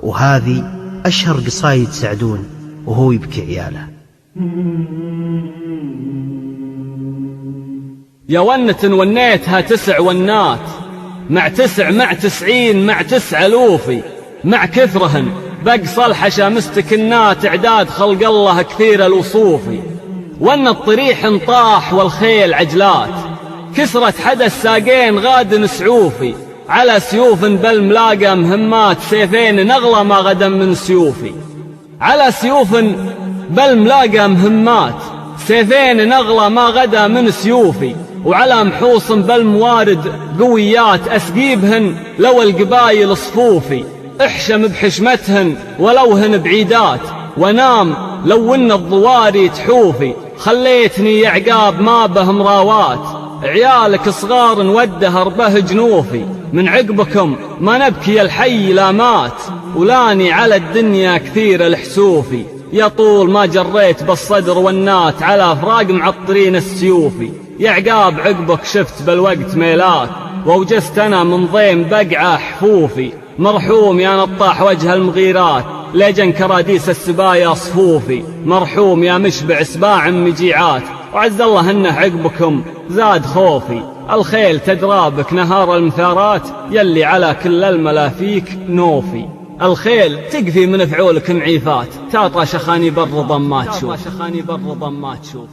وهذه أشهر قصايد سعدون وهو يبكي عياله. يا ونة ونيتها 9 ونات، مع 9 مع 90 مع 9 ألوفي، مع كثرهن بقص الحشا مستكنات، إعداد خلق الله كثير الوصوفي. ون الطريح انطاح والخيل عجلات، كسرت حدا الساقين غاد سعوفي، على سيوف بالملاقى مهمات، سيفين نغلى ما غدا من سيوفي. على سيوف بالملاقى مهمات، سيفين نغلى ما غدا من سيوفي، وعلى محوص بالموارد قويات، أسقيبهن لو القبايل صفوفي، احشم بحشمتهن ولوهن بعيدات، ونام لو ان الضواري تحوفي. خليتني يا عقاب ما به مراوات، عيالك صغار نودهر به جنوفي، من عقبكم ما نبكي الحي لا مات، ولاني على الدنيا كثير الحسوفي. يا طول ما جريت بالصدر والنات، على فراق معطرين السيوفي. يا عقاب عقبك شفت بالوقت ميلات، ووجست أنا من ضيم بقعة حفوفي. مرحوم يا نطاح وجه المغيرات، لجن كراديس السبايا صفوفي. مرحوم يا مشبع سباع مجيعات، وعز الله انه عقبكم زاد خوفي. الخيل تدرابك نهار المثارات، يلي على كل الملا فيك نوفي. الخيل تقفي من فعولك معيفات، تعطى شخاني بالرضم ما تشوف.